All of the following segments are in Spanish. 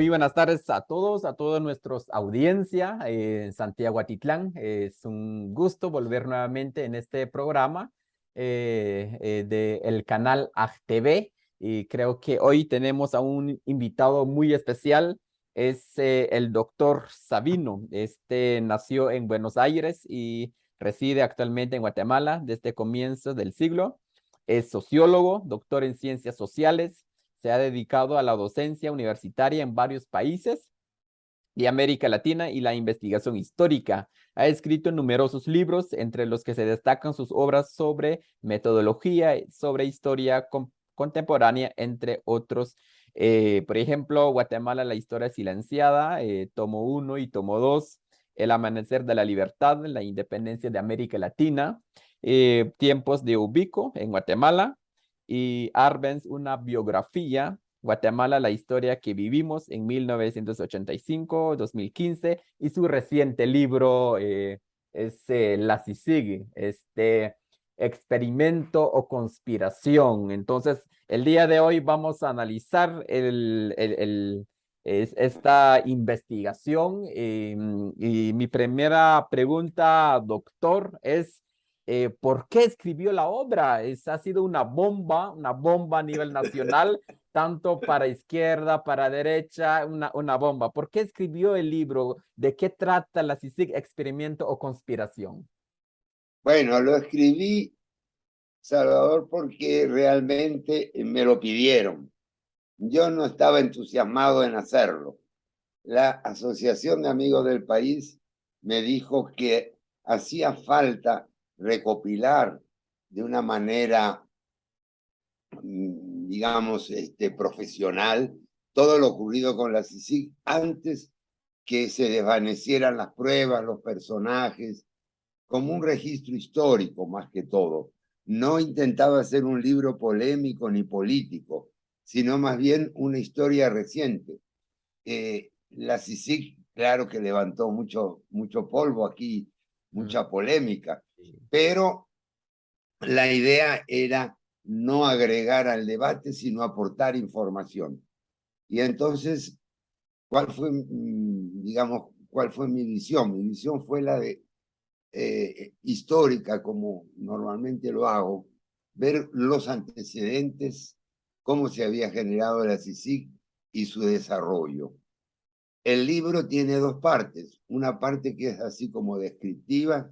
Muy buenas tardes a toda nuestra audiencia en Santiago Atitlán. Es un gusto volver nuevamente en este programa del canal AGTV y creo que hoy tenemos a un invitado muy especial. Es el doctor Sabino. Este nació en Buenos Aires y reside actualmente en Guatemala desde comienzos del siglo. Es sociólogo, doctor en ciencias sociales. Se ha dedicado a la docencia universitaria en varios países de América Latina y la investigación histórica. Ha escrito numerosos libros, entre los que se destacan sus obras sobre metodología, sobre historia contemporánea, entre otros. Por ejemplo, Guatemala, la historia silenciada, tomo 1 y tomo 2, El amanecer de la libertad, la independencia de América Latina, Tiempos de Ubico en Guatemala, y Arbenz, una biografía, Guatemala, la historia que vivimos en 1985-2015, y su reciente libro es La CICIG, experimento o conspiración. Entonces, el día de hoy vamos a analizar esta investigación. Y mi primera pregunta, doctor, es ¿por qué escribió la obra? Ha sido una bomba a nivel nacional, tanto para izquierda, para derecha, una bomba. ¿Por qué escribió el libro? ¿De qué trata la CICIG, experimento o conspiración? Bueno, lo escribí, Salvador, porque realmente me lo pidieron. Yo no estaba entusiasmado en hacerlo. La Asociación de Amigos del País me dijo que hacía falta recopilar de una manera, digamos, profesional todo lo ocurrido con la CICIG antes que se desvanecieran las pruebas, los personajes, como un registro histórico más que todo. No intentaba hacer un libro polémico ni político, sino más bien una historia reciente. La CICIG, claro que levantó mucho polvo aquí, Mm, mucha polémica, sí. pero la idea era no agregar al debate, sino aportar información. Y entonces, digamos, cuál fue mi visión? Mi visión fue la de histórica, como normalmente lo hago, ver los antecedentes, cómo se había generado la CICIG y su desarrollo. El libro tiene dos partes, una parte que es así como descriptiva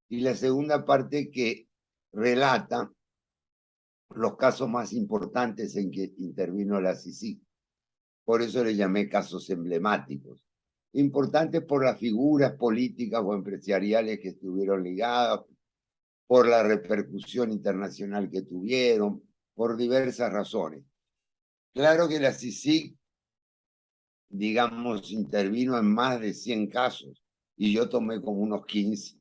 y la segunda parte que relata los casos más importantes en que intervino la CICIG. Por eso le llamé casos emblemáticos. Importantes por las figuras políticas o empresariales que estuvieron ligadas, por la repercusión internacional que tuvieron, por diversas razones. Claro que la CICIG, digamos, intervino en más de 100 casos y yo tomé como unos 15,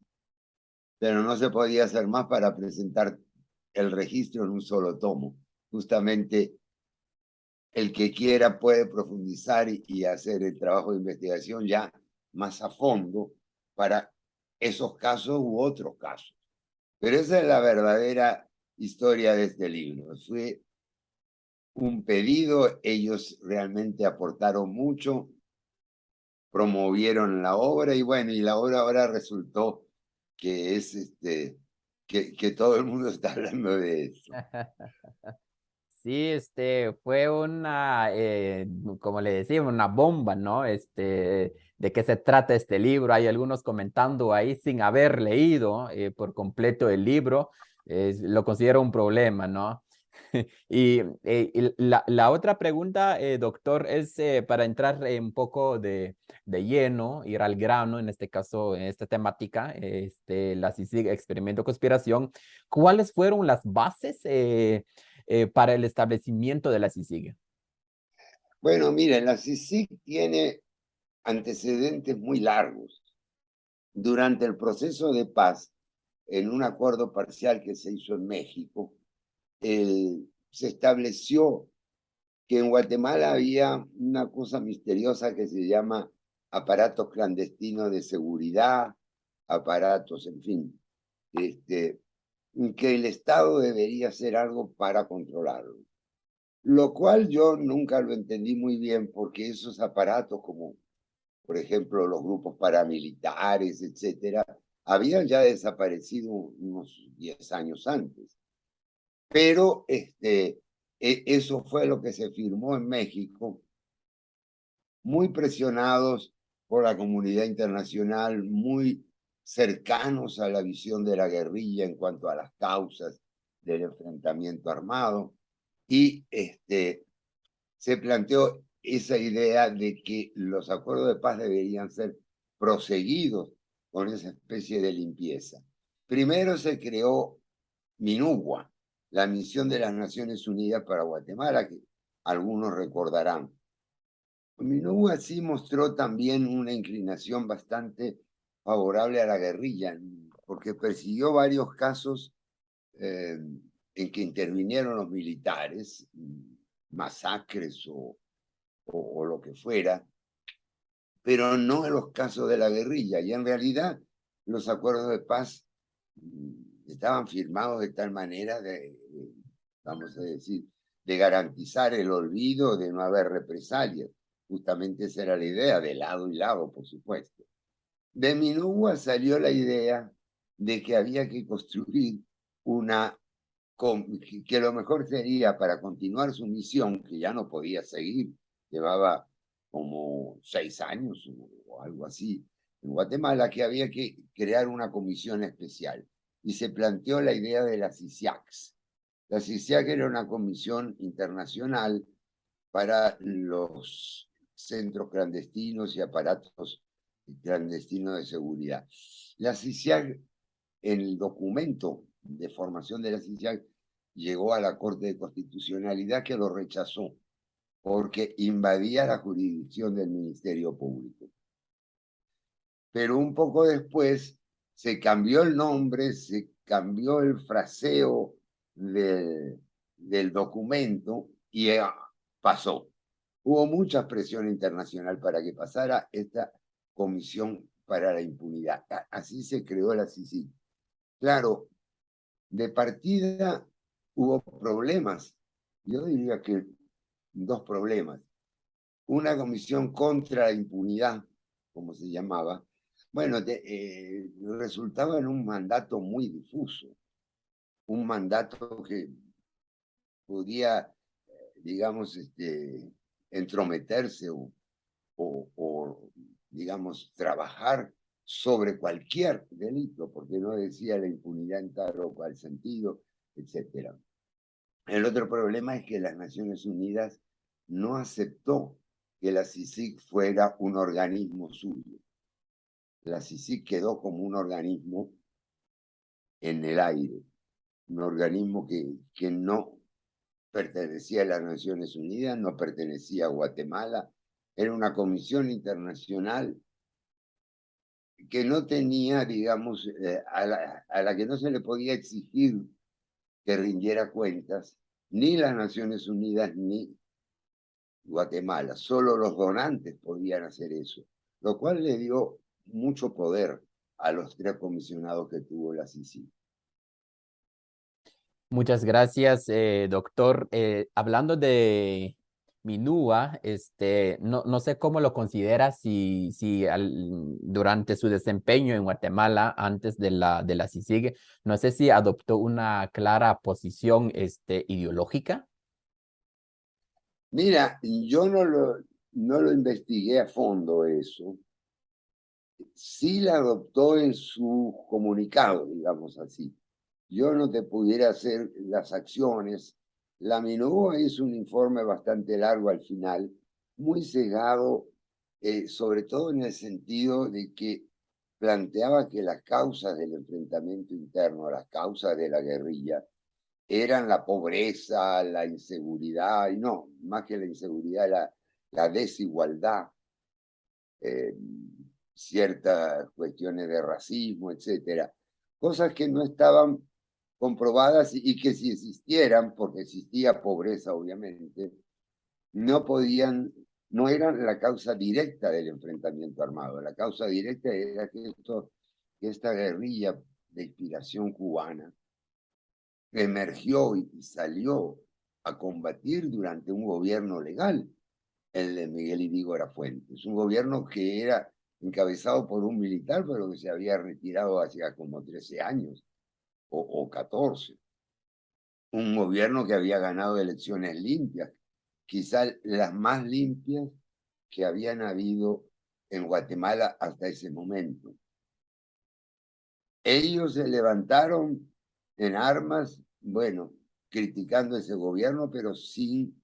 pero no se podía hacer más para presentar el registro en un solo tomo. Justamente el que quiera puede profundizar y hacer el trabajo de investigación ya más a fondo para esos casos u otros casos. Pero esa es la verdadera historia de este libro. Fue un pedido, ellos realmente aportaron mucho, promovieron la obra y bueno, y la obra ahora resultó que es que todo el mundo está hablando de eso. Sí, fue como le decimos, una bomba, ¿no? ¿De qué se trata este libro? Hay algunos comentando ahí sin haber leído por completo el libro. Lo considero un problema, ¿no? Y la otra pregunta, doctor, es para entrar un poco de lleno, ir al grano, en este caso, en esta temática, la CICIG, experimento conspiración. ¿Cuáles fueron las bases para el establecimiento de la CICIG? Bueno, miren, la CICIG tiene antecedentes muy largos. Durante el proceso de paz, en un acuerdo parcial que se hizo en México, se estableció que en Guatemala había una cosa misteriosa que se llama aparatos clandestinos de seguridad, aparatos, en fin, que el Estado debería hacer algo para controlarlo. lo cual yo nunca lo entendí muy bien porque esos aparatos como, por ejemplo, los grupos paramilitares, etcétera, habían ya desaparecido unos 10 años antes. Pero eso fue lo que se firmó en México, muy presionados por la comunidad internacional, muy cercanos a la visión de la guerrilla en cuanto a las causas del enfrentamiento armado, y se planteó esa idea de que los acuerdos de paz deberían ser proseguidos con esa especie de limpieza. Primero se creó MINUGUA, la misión de las Naciones Unidas para Guatemala, que algunos recordarán. MINUGUA sí mostró también una inclinación bastante favorable a la guerrilla, porque persiguió varios casos en que intervinieron los militares, masacres o lo que fuera, pero no en los casos de la guerrilla. Y en realidad los acuerdos de paz estaban firmados de tal manera vamos a decir, de garantizar el olvido, de no haber represalias. Justamente esa era la idea, de lado y lado, por supuesto. De Minúa salió la idea de que había que construir una, que lo mejor sería para continuar su misión, que ya no podía seguir, llevaba como 6 años o algo así en Guatemala, que había que crear una comisión especial. Y se planteó la idea de la CICIACS. La CICIAC era una comisión internacional para los centros clandestinos y aparatos clandestinos de seguridad. La CICIAC, en el documento de formación de la CICIAC, llegó a la Corte de Constitucionalidad, que lo rechazó porque invadía la jurisdicción del Ministerio Público. Pero un poco después se cambió el nombre, se cambió el fraseo del documento y pasó. Hubo mucha presión internacional para que pasara esta comisión para la impunidad. Así se creó la CICIG. Claro, de partida hubo problemas. Yo diría que 2 problemas. Una comisión contra la impunidad, como se llamaba, bueno, resultaba en un mandato muy difuso, un mandato que podía, digamos, entrometerse digamos, trabajar sobre cualquier delito, porque no decía la impunidad en tal o cual sentido, etc. El otro problema es que las Naciones Unidas no aceptó que la CICIG fuera un organismo suyo. La CICIG quedó como un organismo en el aire, un organismo que no pertenecía a las Naciones Unidas, no pertenecía a Guatemala, era una comisión internacional que no tenía, digamos, a la que no se le podía exigir que rindiera cuentas, ni las Naciones Unidas ni Guatemala. Solo los donantes podían hacer eso, lo cual le dio mucho poder a los 3 comisionados que tuvo la CICIG. Muchas gracias, doctor. Hablando de Minúa, no sé cómo lo considera durante su desempeño en Guatemala, antes de la CICIG, no sé si adoptó una clara posición ideológica. Mira, yo no lo investigué a fondo eso. Sí la adoptó en su comunicado, digamos así. Yo no te pudiera hacer las acciones. La Minúa hizo un informe bastante largo al final, muy sesgado, sobre todo en el sentido de que planteaba que las causas del enfrentamiento interno, las causas de la guerrilla, eran la pobreza, la inseguridad, y no, más que la inseguridad, la desigualdad, eh, ciertas cuestiones de racismo, etcétera. Cosas que no estaban comprobadas y que si existieran, porque existía pobreza obviamente, no podían, no eran la causa directa del enfrentamiento armado. La causa directa era que esta guerrilla de inspiración cubana emergió y salió a combatir durante un gobierno legal, el de Miguel Irígora Fuentes, un gobierno que era encabezado por un militar, pero que se había retirado hacía como 13 años o 14. Un gobierno que había ganado elecciones limpias, quizás las más limpias que habían habido en Guatemala hasta ese momento. Ellos se levantaron en armas, bueno, criticando ese gobierno, pero sin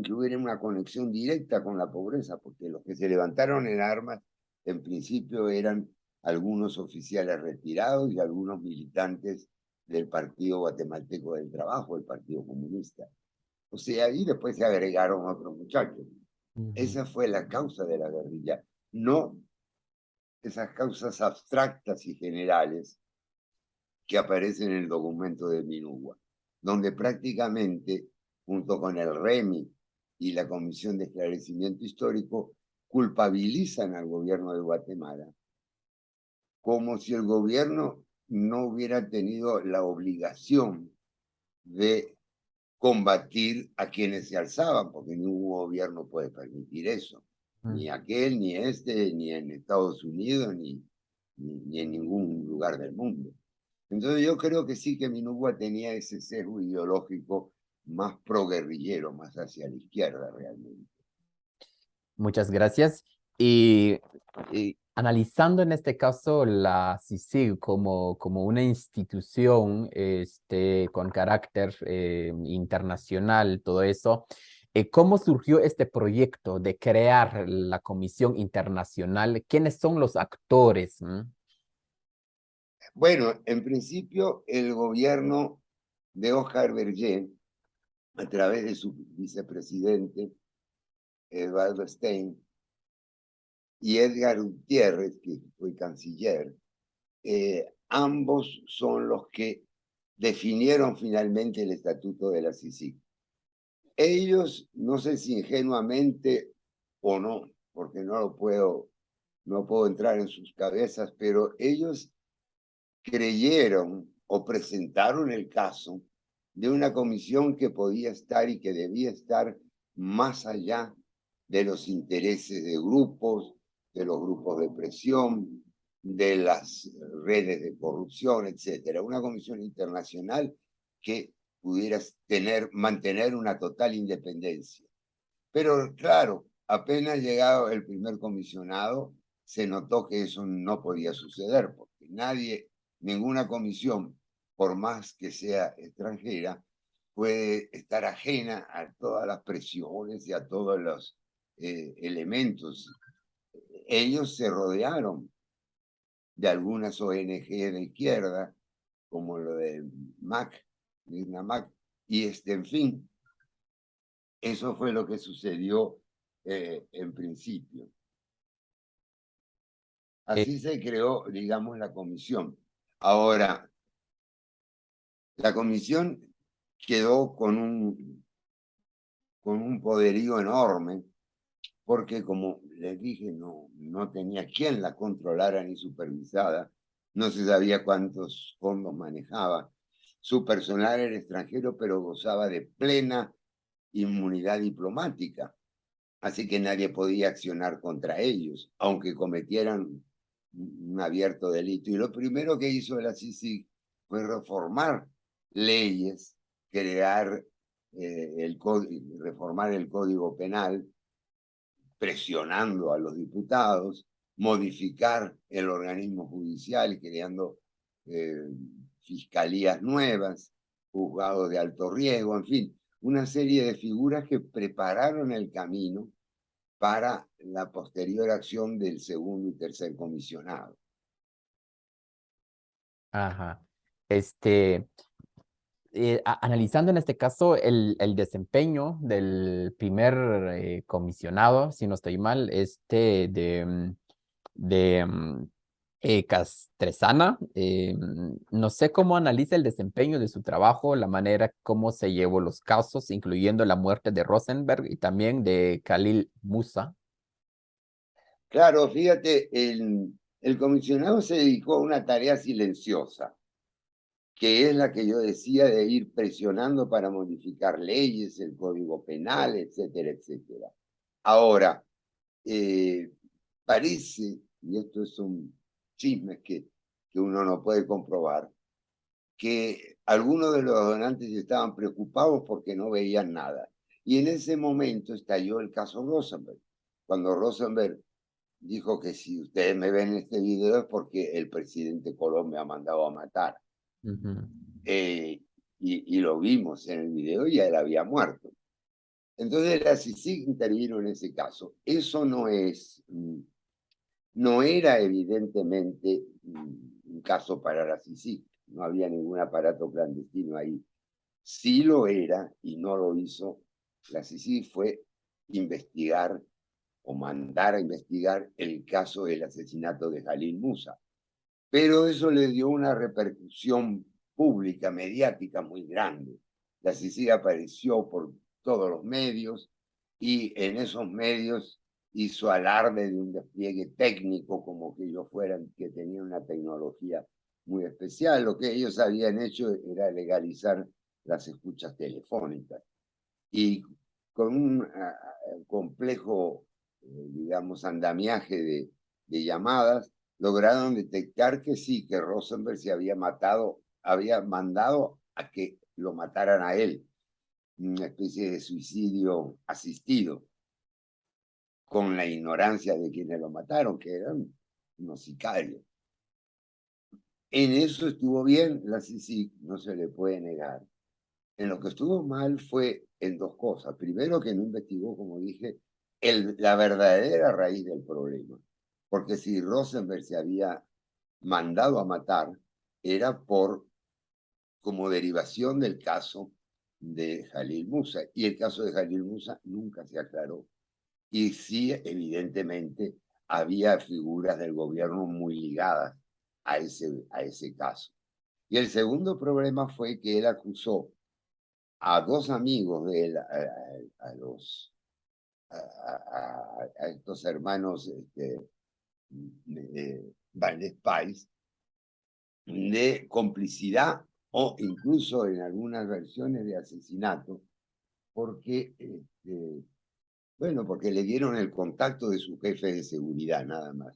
que hubiera una conexión directa con la pobreza, porque los que se levantaron en armas, en principio eran algunos oficiales retirados y algunos militantes del Partido Guatemalteco del Trabajo, el Partido Comunista. O sea, y después se agregaron otros muchachos. Ujú. Esa fue la causa de la guerrilla, no esas causas abstractas y generales que aparecen en el documento de Minugua, donde prácticamente, junto con el REMI y la Comisión de Esclarecimiento Histórico, culpabilizan al gobierno de Guatemala, como si el gobierno no hubiera tenido la obligación de combatir a quienes se alzaban, porque ningún gobierno puede permitir eso, ni aquel, ni este, ni en Estados Unidos, ni en ningún lugar del mundo. Entonces yo creo que sí que Minugua tenía ese sesgo ideológico más proguerrillero, más hacia la izquierda realmente. Muchas gracias. Y, analizando en este caso la CICIG como una institución con carácter internacional, todo eso, ¿cómo surgió este proyecto de crear la Comisión Internacional? ¿Quiénes son los actores? Bueno, en principio el gobierno de Oscar Berger, a través de su vicepresidente, Eduardo Stein, y Edgar Gutiérrez, que fue canciller, ambos son los que definieron finalmente el estatuto de la CICIG. Ellos, no sé si ingenuamente o no, porque no puedo entrar en sus cabezas, pero ellos creyeron o presentaron el caso de una comisión que podía estar y que debía estar más allá de los intereses de grupos, de los grupos de presión, de las redes de corrupción, etcétera. Una comisión internacional que pudiera mantener una total independencia. Pero claro, apenas llegado el primer comisionado, se notó que eso no podía suceder, porque ninguna comisión, por más que sea extranjera, puede estar ajena a todas las presiones y a todos los elementos. Ellos se rodearon de algunas ONG de izquierda, como lo de MAC, y en fin, eso fue lo que sucedió en principio. Eh, Así se creó, digamos, la comisión. Ahora, la comisión quedó con un poderío enorme, porque como les dije, no tenía quien la controlara ni supervisara, no se sabía cuántos fondos manejaba. Su personal era extranjero, pero gozaba de plena inmunidad diplomática, así que nadie podía accionar contra ellos, aunque cometieran un abierto delito. Y lo primero que hizo la CICIG fue reformar leyes, crear reformar el Código Penal, presionando a los diputados, modificar el organismo judicial, creando fiscalías nuevas, juzgados de alto riesgo, en fin, una serie de figuras que prepararon el camino para la posterior acción del segundo y tercer comisionado. ajá. Este, Analizando en este caso el desempeño del primer comisionado, si no estoy mal, Castresana, no sé cómo analiza el desempeño de su trabajo, la manera como se llevó los casos, incluyendo la muerte de Rosenberg y también de Khalil Musa. Claro, fíjate, el comisionado se dedicó a una tarea silenciosa, que es la que yo decía de ir presionando para modificar leyes, el Código Penal, etcétera, etcétera. Ahora, parece, y estos son chismes que uno no puede comprobar, que algunos de los donantes estaban preocupados porque no veían nada. Y en ese momento estalló el caso Rosenberg. Cuando Rosenberg dijo que si ustedes me ven en este video es porque el presidente Colón me ha mandado a matar. Y lo vimos en el video y él había muerto. Entonces la CICIG intervino en ese caso. Eso no era evidentemente un caso para la CICIG. No había ningún aparato clandestino ahí. Sí lo era y no lo hizo. La CICIG fue investigar o mandar a investigar el caso del asesinato de Jalil Musa. Pero eso le dio una repercusión pública, mediática muy grande. La CICIG apareció por todos los medios y en esos medios hizo alarde de un despliegue técnico, como que ellos fueran, que tenían una tecnología muy especial. Lo que ellos habían hecho era legalizar las escuchas telefónicas. Y con un complejo, digamos, andamiaje de llamadas, lograron detectar que sí, que Rosenberg se había mandado a que lo mataran a él, una especie de suicidio asistido, con la ignorancia de quienes lo mataron, que eran unos sicarios. En eso estuvo bien la CICIG, no se le puede negar. En lo que estuvo mal fue en dos cosas. Primero, que no investigó, como dije, la verdadera raíz del problema. Porque si Rosenberg se había mandado a matar, era como derivación del caso de Jalil Musa. Y el caso de Jalil Musa nunca se aclaró. Y sí, evidentemente, había figuras del gobierno muy ligadas a ese caso. Y el segundo problema fue que él acusó a dos amigos de él, a estos hermanos Valdés Pais, de complicidad o incluso en algunas versiones de asesinato, porque, bueno, porque le dieron el contacto de su jefe de seguridad, nada más.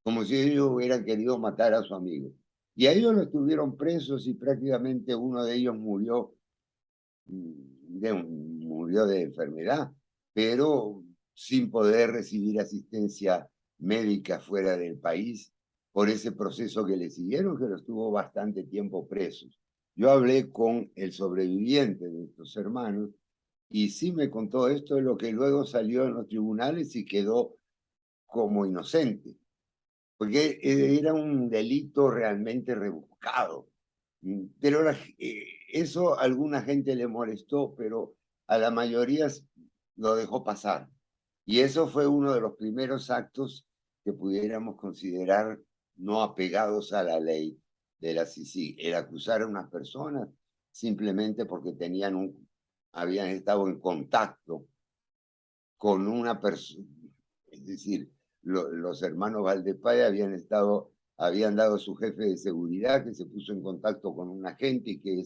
Como si ellos hubieran querido matar a su amigo. Y a ellos los tuvieron presos y prácticamente uno de ellos murió murió de enfermedad, pero sin poder recibir asistencia médica fuera del país por ese proceso que le siguieron, que los tuvo bastante tiempo presos. Yo hablé con el sobreviviente de estos hermanos y sí me contó esto, de lo que luego salió en los tribunales y quedó como inocente, porque era un delito realmente rebuscado. Pero eso a alguna gente le molestó, pero a la mayoría lo dejó pasar. Y eso fue uno de los primeros actos que pudiéramos considerar no apegados a la ley de la CICIG, el acusar a unas personas simplemente porque habían estado en contacto con una persona, es decir, los hermanos Valdespaya habían dado a su jefe de seguridad que se puso en contacto con un agente y que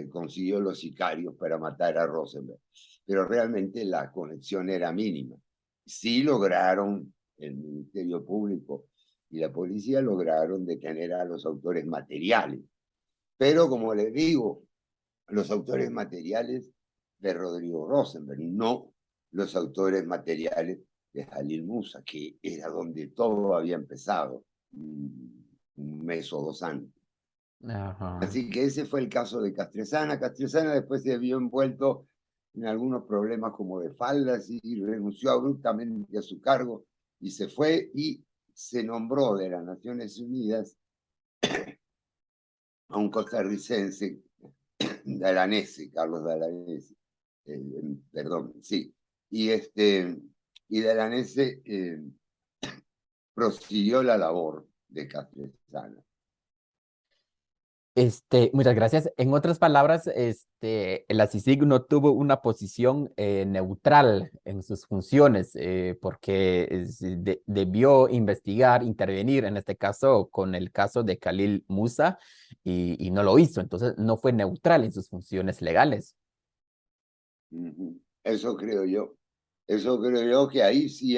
consiguió los sicarios para matar a Rosenberg. Pero realmente la conexión era mínima. Sí lograron, el Ministerio Público y la policía lograron detener a los autores materiales. Pero como les digo, los autores materiales de Rodrigo Rosenberg, no los autores materiales de Jalil Musa, que era donde todo había empezado un mes o dos antes. Ajá. Así que ese fue el caso de Castresana. Castresana después se vio envuelto en algunos problemas como de faldas y renunció abruptamente a su cargo y se fue y se nombró de las Naciones Unidas a un costarricense, Dalanese, Carlos Dalanese, perdón, sí. Y Dalanese prosiguió la labor de Castresana. Muchas gracias. En otras palabras, la CICIG no tuvo una posición neutral en sus funciones porque debió investigar, intervenir, en este caso con el caso de Khalil Musa, y no lo hizo, entonces no fue neutral en sus funciones legales. Ujú. Eso creo yo. Eso creo yo que ahí sí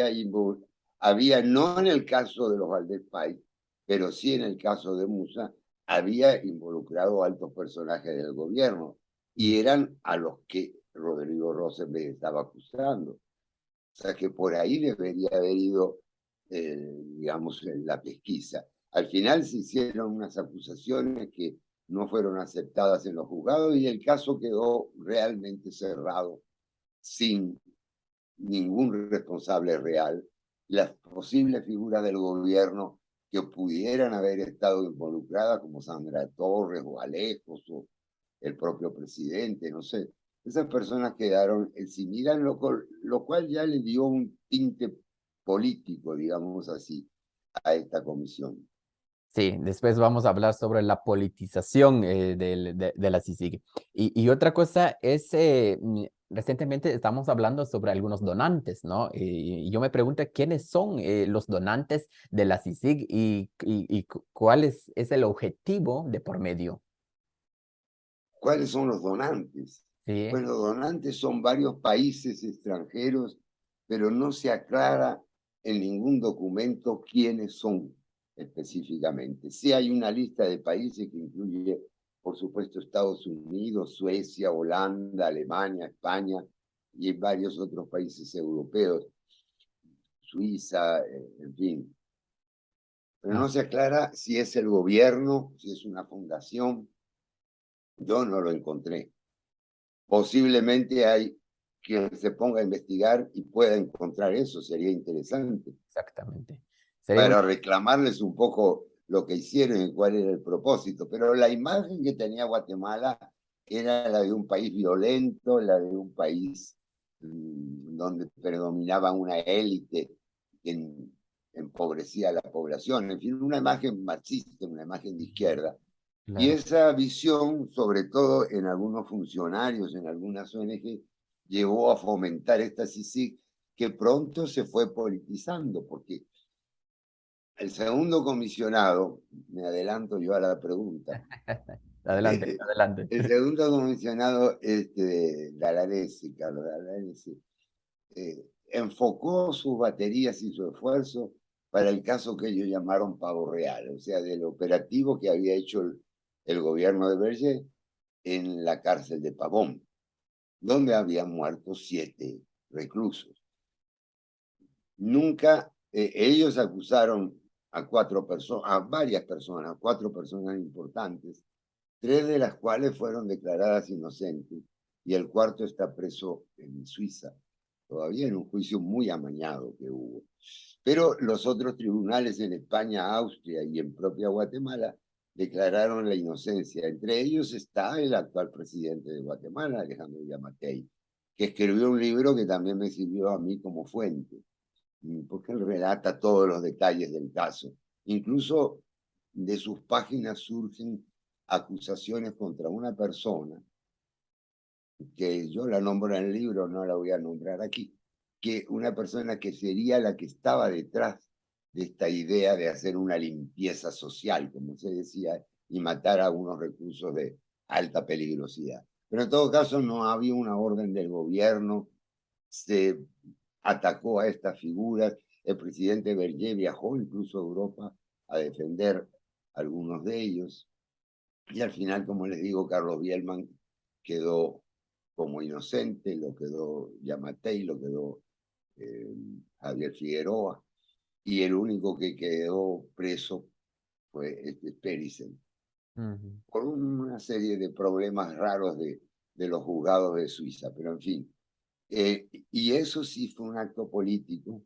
había, no en el caso de los Valdés Pais, pero sí en el caso de Musa, había involucrado a altos personajes del gobierno Mm. y eran a los que Rodrigo Rosenberg estaba acusando. O sea que por ahí debería haber ido, digamos, en la pesquisa. Al final se hicieron unas acusaciones que no fueron aceptadas en los juzgados y el caso quedó realmente cerrado sin ningún responsable real. Las posibles figuras del gobierno que pudieran haber estado involucradas, como Sandra Torres o Alejos o el propio presidente, no sé, esas personas quedaron sin mirar, lo cual ya le dio un tinte político, digamos así, a esta comisión. Sí, después vamos a hablar sobre la politización de la CICIG. Y otra cosa es, recientemente estamos hablando sobre algunos donantes, ¿no? Y yo me pregunto quiénes son los donantes de la CICIG y cuál es el objetivo de por medio. ¿Cuáles son los donantes? Sí, Bueno, donantes son varios países extranjeros, pero no se aclara en ningún documento quiénes son específicamente. Sí hay una lista de países que incluye, por supuesto, Estados Unidos, Suecia, Holanda, Alemania, España y varios otros países europeos, Suiza, en fin. Pero ah, no se aclara si es el gobierno, si es una fundación. Yo no lo encontré. Posiblemente hay quien se ponga a investigar y pueda encontrar eso, sería interesante, exactamente. Sería muy... para reclamarles un poco lo que hicieron y cuál era el propósito. Pero la imagen que tenía Guatemala era la de un país violento, la de un país donde predominaba una élite que empobrecía a la población, en fin, una imagen marxista, una imagen de izquierda. Y Claro. esa visión, sobre todo en algunos funcionarios, en algunas ONG, llevó a fomentar esta CICIG que pronto se fue politizando, porque el segundo comisionado, me adelanto yo a la pregunta, Adelante, adelante. el segundo comisionado, Dalarese, Carlos Dalarese, enfocó sus baterías y su esfuerzo para el caso que ellos llamaron Pavo Real, o sea, del operativo que había hecho el gobierno de Berger en la cárcel de Pavón, donde habían muerto 7 reclusos. Nunca, ellos acusaron a 4 personas, a varias personas, 4 personas importantes, 3 de las cuales fueron declaradas inocentes y el cuarto está preso en Suiza, todavía en un juicio muy amañado que hubo. Pero los otros tribunales en España, Austria y en propia Guatemala declararon la inocencia. Entre ellos está el actual presidente de Guatemala, Alejandro Yamatei, que escribió un libro que también me sirvió a mí como fuente, porque él relata todos los detalles del caso. Incluso de sus páginas surgen acusaciones contra una persona, que yo la nombro en el libro, no la voy a nombrar aquí, que una persona que sería la que estaba detrás de esta idea de hacer una limpieza social, como se decía, y matar a unos recursos de alta peligrosidad. Pero en todo caso no había una orden del gobierno, se atacó a estas figuras, el presidente Berger viajó incluso a Europa a defender algunos de ellos, y al final, como les digo, Carlos Bielman quedó como inocente, lo quedó Yamatei, lo quedó eh, Javier Figueroa, y el único que quedó preso fue Perisen, Ujú. por una serie de problemas raros de los juzgados de Suiza, pero en fin. Y eso sí fue un acto político.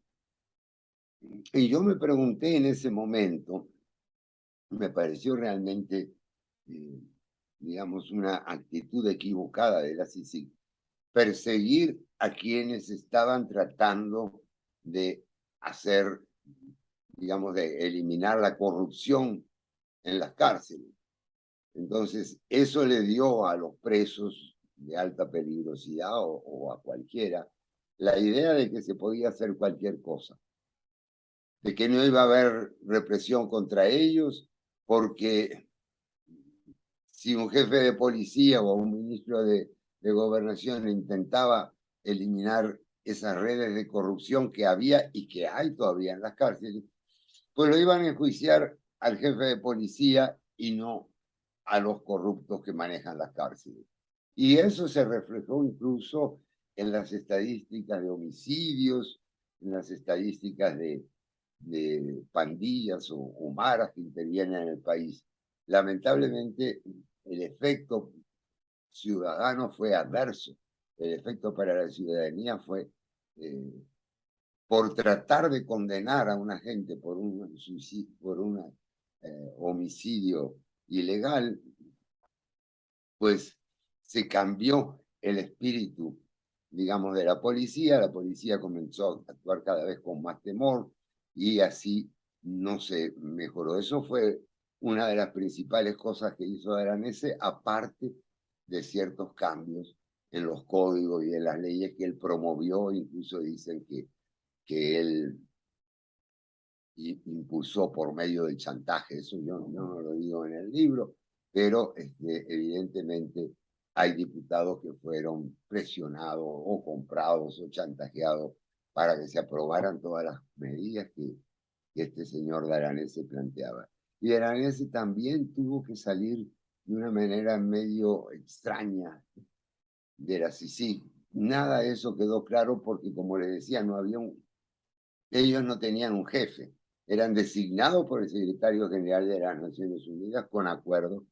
Y yo me pregunté en ese momento, me pareció realmente, eh, digamos, una actitud equivocada de la CICIG, perseguir a quienes estaban tratando de hacer, digamos, de eliminar la corrupción en las cárceles. Entonces, eso le dio a los presos de alta peligrosidad o a cualquiera la idea de que se podía hacer cualquier cosa, de que no iba a haber represión contra ellos, porque si un jefe de policía o un ministro de gobernación intentaba eliminar esas redes de corrupción que había y que hay todavía en las cárceles, pues lo iban a enjuiciar al jefe de policía y no a los corruptos que manejan las cárceles. Y eso se reflejó incluso en las estadísticas de homicidios, en las estadísticas de pandillas o maras que intervienen en el país. Lamentablemente, el efecto ciudadano fue adverso. El efecto para la ciudadanía fue eh, por tratar de condenar a una gente por un suicidio, por un homicidio ilegal, pues se cambió el espíritu, digamos, de la policía comenzó a actuar cada vez con más temor y así no se mejoró. Eso fue una de las principales cosas que hizo Aranese, aparte de ciertos cambios en los códigos y en las leyes que él promovió, incluso dicen que él impulsó por medio del chantaje. Eso yo no lo digo en el libro, pero evidentemente hay diputados que fueron presionados o comprados o chantajeados para que se aprobaran todas las medidas que este señor Daranese planteaba. Y Daranese también tuvo que salir de una manera medio extraña de la CICIG. Nada de eso quedó claro porque, como les decía, no había ellos no tenían un jefe, eran designados por el secretario general de las Naciones Unidas con acuerdo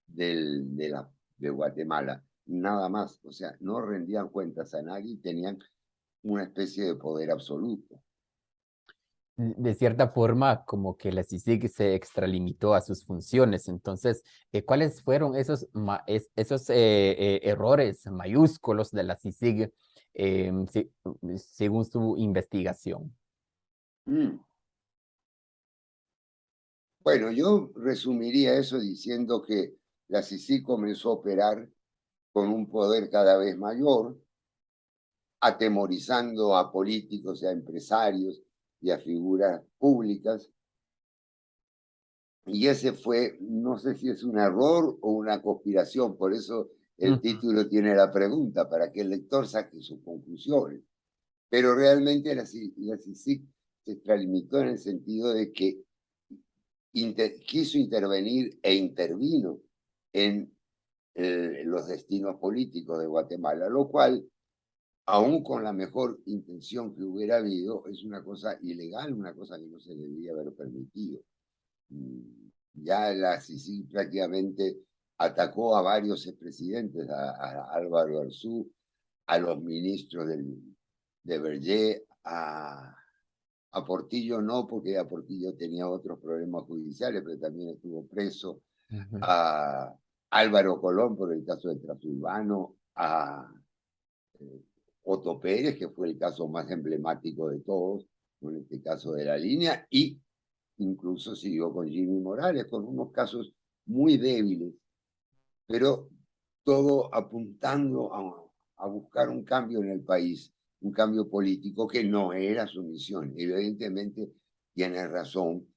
de Guatemala, nada más, o sea, no rendían cuentas a nadie y tenían una especie de poder absoluto. De cierta forma, como que la CICIG se extralimitó a sus funciones. Entonces, ¿cuáles fueron esos errores mayúsculos de la CICIG según su investigación? Mm. Bueno, yo resumiría eso diciendo que la CICIG comenzó a operar con un poder cada vez mayor, atemorizando a políticos y a empresarios y a figuras públicas. Y ese fue, no sé si es un error o una conspiración, por eso el Ujú. título tiene la pregunta, para que el lector saque sus conclusiones. Pero realmente la CICIG se extralimitó en el sentido de que quiso intervenir e intervino en los destinos políticos de Guatemala, lo cual, aún con la mejor intención que hubiera habido, es una cosa ilegal, una cosa que no se debería haber permitido. Ya la CICIG prácticamente atacó a varios expresidentes, a Álvaro Arzú, a los ministros de Berger, a Portillo no, porque a Portillo tenía otros problemas judiciales, pero también estuvo preso, Ujú. a Álvaro Colón por el caso del transurbano, a Otto Pérez, que fue el caso más emblemático de todos, en este caso de la línea, y incluso siguió con Jimmy Morales, con unos casos muy débiles, pero todo apuntando a buscar un cambio en el país, un cambio político que no era su misión. Evidentemente, tiene razón,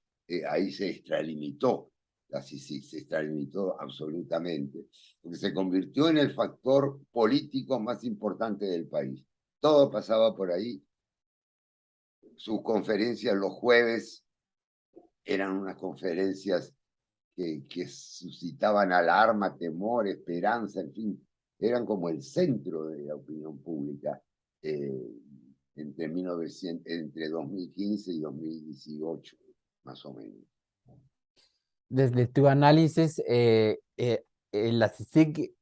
ahí se extralimitó, la CICIG se extralimitó absolutamente, porque se convirtió en el factor político más importante del país. Todo pasaba por ahí. Sus conferencias los jueves eran unas conferencias que suscitaban alarma, temor, esperanza, en fin, eran como el centro de la opinión pública eh, entre 2015 y 2018, más o menos. Desde tu análisis, ¿la CICIG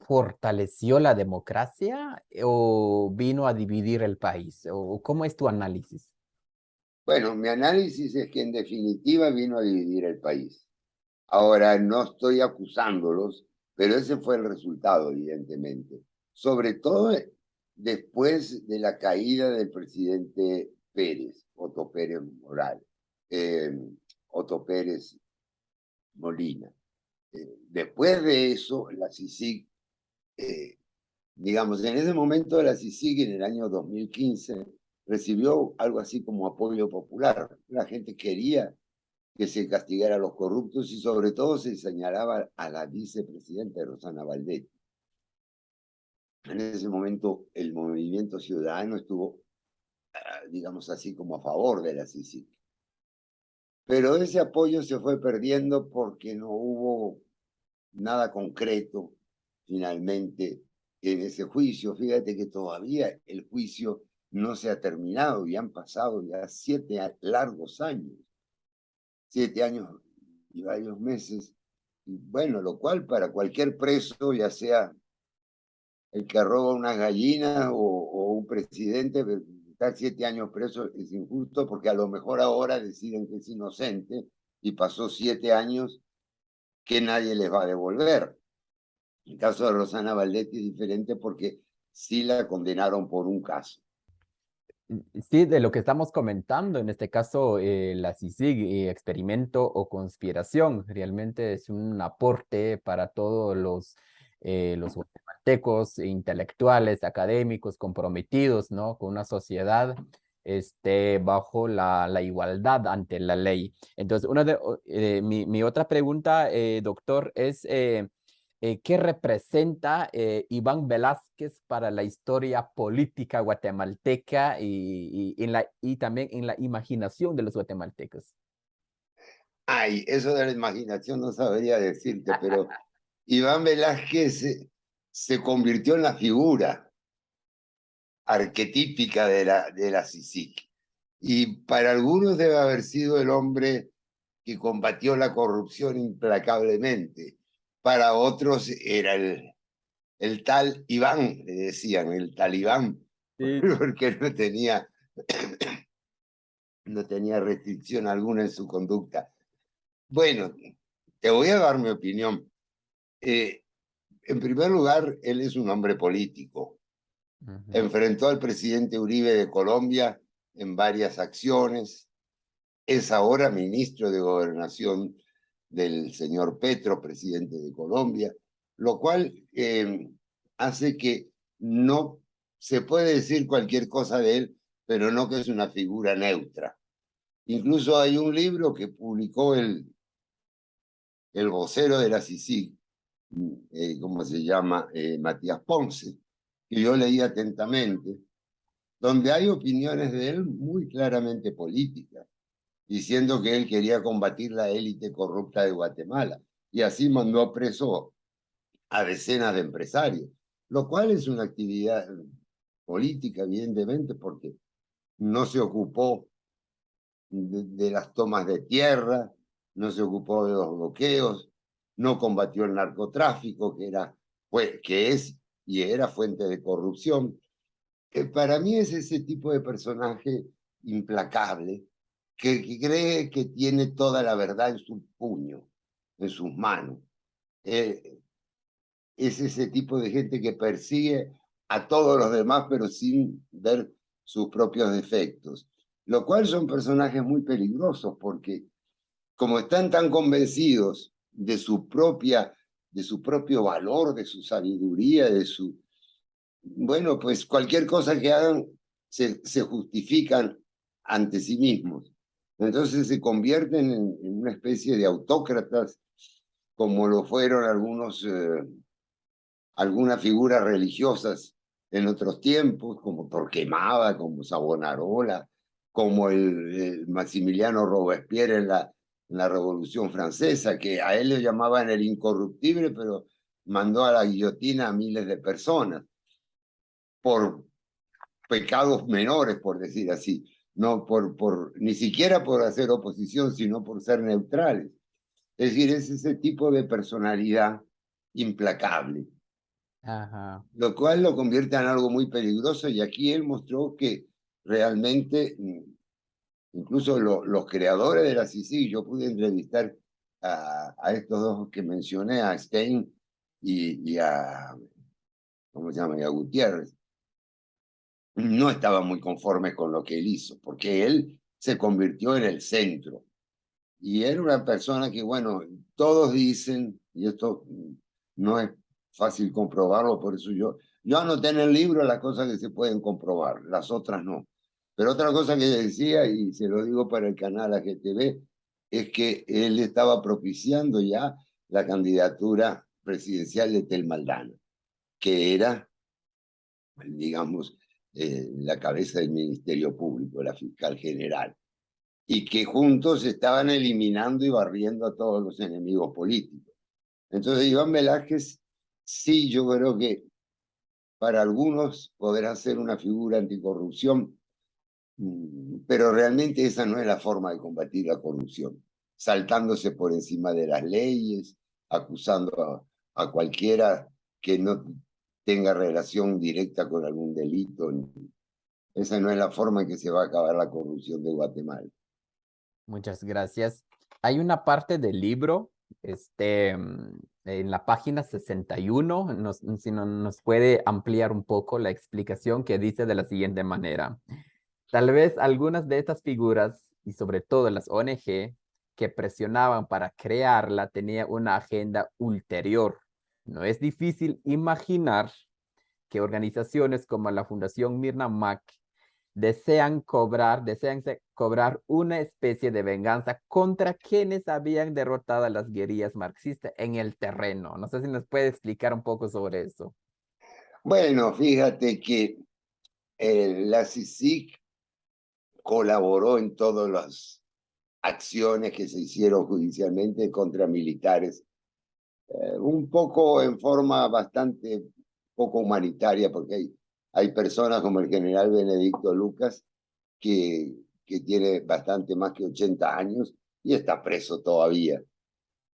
fortaleció la democracia o vino a dividir el país? ¿O cómo es tu análisis? Bueno, mi análisis es que en definitiva vino a dividir el país. Ahora, no estoy acusándolos, pero ese fue el resultado, evidentemente. Sobre todo después de la caída del presidente Pérez, Otto Pérez Morales, eh, Otto Pérez Molina. Después de eso, la CICIG, digamos, en ese momento la CICIG en el año 2015 recibió algo así como apoyo popular. La gente quería que se castigara a los corruptos y sobre todo se señalaba a la vicepresidenta Rosana Valdetti. En ese momento el movimiento ciudadano estuvo, digamos así, como a favor de la CICIG. Pero ese apoyo se fue perdiendo porque no hubo nada concreto finalmente en ese juicio. Fíjate que todavía el juicio no se ha terminado y han pasado ya 7 largos años, 7 años y varios meses. Y bueno, lo cual para cualquier preso, ya sea el que roba una gallina o un presidente, estar 7 años preso es injusto porque a lo mejor ahora deciden que es inocente y pasó 7 años que nadie les va a devolver. El caso de Rosana Valdetti es diferente porque sí la condenaron por un caso. Sí, de lo que estamos comentando, en este caso, la CICIG, experimento o conspiración, realmente es un aporte para todos los guatemaltecos, intelectuales, académicos, comprometidos, ¿no? Con una sociedad bajo la igualdad ante la ley. Entonces, mi otra pregunta, doctor, es... ¿qué representa Iván Velázquez para la historia política guatemalteca y también en la imaginación de los guatemaltecos? Ay, eso de la imaginación no sabría decirte, pero Iván Velázquez se convirtió en la figura arquetípica de la CICIG. Y para algunos debe haber sido el hombre que combatió la corrupción implacablemente. Para otros era el tal Iván, le decían, el talibán, Sí. porque no tenía restricción alguna en su conducta. Bueno, te voy a dar mi opinión. En primer lugar, él es un hombre político. Enfrentó al presidente Uribe de Colombia en varias acciones. Es ahora ministro de Gobernación del señor Petro, presidente de Colombia, lo cual hace que no se puede decir cualquier cosa de él, pero no que es una figura neutra. Incluso hay un libro que publicó el vocero de la CICIG, ¿cómo se llama? Matías Ponce, que yo leí atentamente, donde hay opiniones de él muy claramente políticas, diciendo que él quería combatir la élite corrupta de Guatemala, y así mandó preso a decenas de empresarios, lo cual es una actividad política, evidentemente, porque no se ocupó de las tomas de tierra, no se ocupó de los bloqueos, no combatió el narcotráfico, que es y era fuente de corrupción. Para mí es ese tipo de personaje implacable que cree que tiene toda la verdad en su puño, en sus manos. Es ese tipo de gente que persigue a todos los demás, pero sin ver sus propios defectos. Lo cual son personajes muy peligrosos porque como están tan convencidos de su propio valor, de su sabiduría, bueno, pues cualquier cosa que hagan se justifican ante sí mismos. Entonces se convierten en una especie de autócratas, como lo fueron algunas figuras religiosas en otros tiempos, como Torquemada, como Savonarola, como el Maximiliano Robespierre en la Revolución Francesa, que a él le llamaban el incorruptible, pero mandó a la guillotina a miles de personas por pecados menores, por decir así, no ni siquiera por hacer oposición, sino por ser neutrales. Es decir, es ese tipo de personalidad implacable, Ajá. lo cual lo convierte en algo muy peligroso y aquí él mostró que realmente, incluso los creadores de la CICIG, yo pude entrevistar a estos dos que mencioné, a Stein y a, ¿cómo se llama? Y a Gutiérrez, no estaban muy conformes con lo que él hizo, porque él se convirtió en el centro. Y era una persona que, bueno, todos dicen, y esto no es fácil comprobarlo, por eso yo anoté en el libro las cosas que se pueden comprobar, las otras no. Pero otra cosa que decía, y se lo digo para el canal AGTV, es que él estaba propiciando ya la candidatura presidencial de Tel Maldana, que era, digamos, la cabeza del Ministerio Público, la fiscal general, y que juntos estaban eliminando y barriendo a todos los enemigos políticos. Entonces, Iván Velázquez, sí, yo creo que para algunos podrá ser una figura anticorrupción, pero realmente esa no es la forma de combatir la corrupción, saltándose por encima de las leyes, acusando a cualquiera que no tenga relación directa con algún delito. Esa no es la forma en que se va a acabar la corrupción de Guatemala. Muchas gracias. Hay una parte del libro, en la página 61, si nos puede ampliar un poco la explicación que dice de la siguiente manera. Tal vez algunas de estas figuras, y sobre todo las ONG, que presionaban para crearla, tenían una agenda ulterior. No es difícil imaginar que organizaciones como la Fundación Mirna Mac desean cobrar una especie de venganza contra quienes habían derrotado a las guerrillas marxistas en el terreno. No sé si nos puede explicar un poco sobre eso. Bueno, fíjate que la CICIG colaboró en todas las acciones que se hicieron judicialmente contra militares, un poco en forma bastante poco humanitaria, porque hay personas como el general Benedicto Lucas, que tiene bastante más que 80 años y está preso todavía.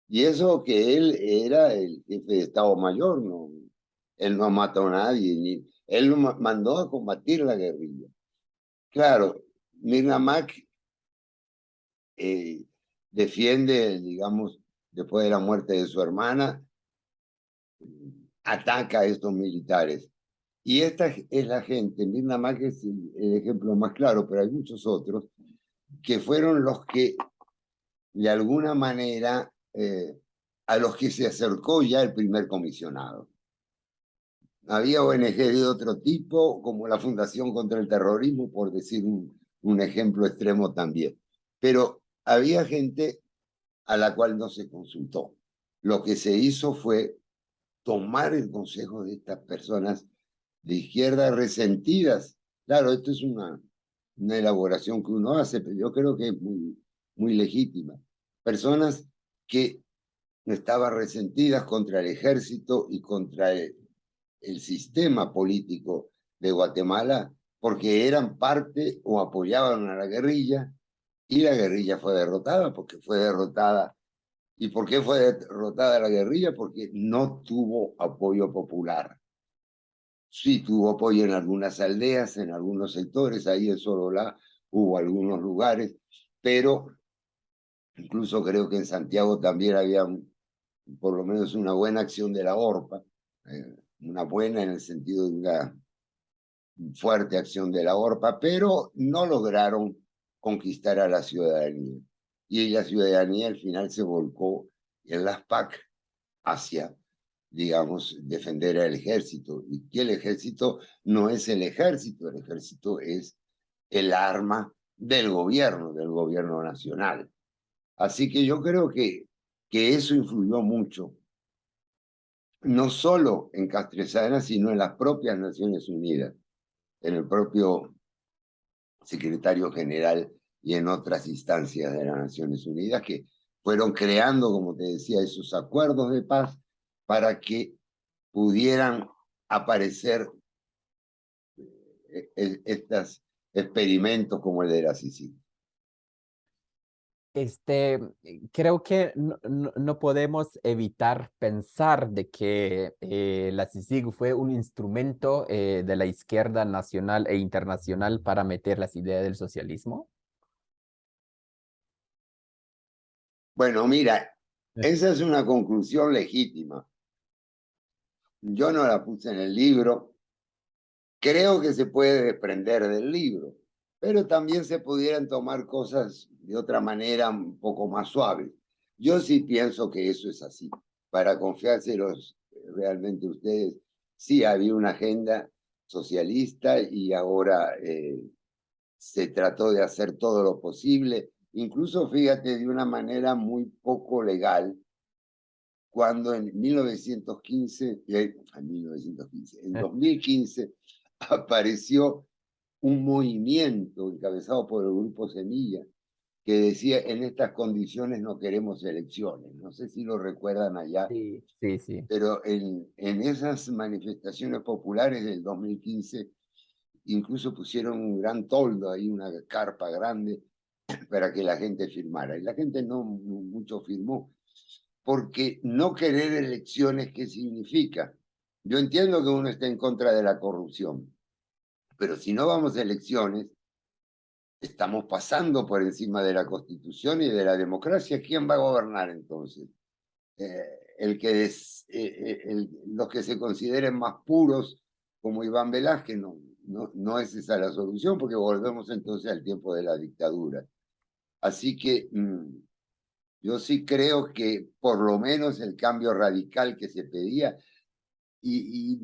Y eso que él era el jefe de Estado Mayor, no, él no mató a nadie, ni, él mandó a combatir la guerrilla. Claro, Mirna Mac defiende, digamos, después de la muerte de su hermana, ataca a estos militares. Y esta es la gente, Mirna Mac es el ejemplo más claro, pero hay muchos otros, que fueron los que, de alguna manera, a los que se acercó ya el primer comisionado. Había ONG de otro tipo, como la Fundación contra el Terrorismo, por decir un ejemplo extremo también. Pero había gente a la cual no se consultó. Lo que se hizo fue tomar el consejo de estas personas de izquierda resentidas. Claro, esto es una elaboración que uno hace, pero yo creo que es muy legítima. Personas que estaban resentidas contra el ejército y contra el sistema político de Guatemala porque eran parte o apoyaban a la guerrilla y la guerrilla fue derrotada porque fue derrotada. ¿Y por qué fue derrotada la guerrilla? Porque no tuvo apoyo popular. Sí tuvo apoyo en algunas aldeas, en algunos sectores, ahí en Sololá hubo algunos lugares, pero incluso creo que en Santiago también había por lo menos una buena acción de la ORPA, una buena en el sentido de una fuerte acción de la ORPA, pero no lograron conquistar a la ciudadanía. Y la ciudadanía al final se volcó en las PAC hacia, digamos, defender al ejército. Y que el ejército no es el ejército es el arma del gobierno nacional. Así que yo creo que eso influyó mucho, no solo en Castresana, sino en las propias Naciones Unidas, en el propio secretario general y en otras instancias de las Naciones Unidas que fueron creando, como te decía, esos acuerdos de paz para que pudieran aparecer estos experimentos como el de la Sicilia. Creo que no podemos evitar pensar de que la CICIG fue un instrumento de la izquierda nacional e internacional para meter las ideas del socialismo. Bueno, mira, esa es una conclusión legítima. Yo no la puse en el libro. Creo que se puede desprender del libro, pero también se pudieran tomar cosas de otra manera un poco más suaves. Yo sí pienso que eso es así. Para confiárselos realmente ustedes, sí había una agenda socialista y ahora se trató de hacer todo lo posible incluso fíjate, de una manera muy poco legal, cuando en 1915, en 2015 apareció un movimiento encabezado por el Grupo Semilla que decía, en estas condiciones no queremos elecciones. No sé si lo recuerdan allá, Sí, sí, sí. pero en esas manifestaciones populares del 2015 incluso pusieron un gran toldo ahí, una carpa grande, para que la gente firmara. Y la gente no mucho firmó, porque no querer elecciones, ¿qué significa? Yo entiendo que uno está en contra de la corrupción, pero si no vamos a elecciones, estamos pasando por encima de la Constitución y de la democracia. ¿Quién va a gobernar entonces? Los que se consideren más puros, como Iván Velázquez, no es esa la solución, porque volvemos entonces al tiempo de la dictadura. Así que yo sí creo que por lo menos el cambio radical que se pedía, y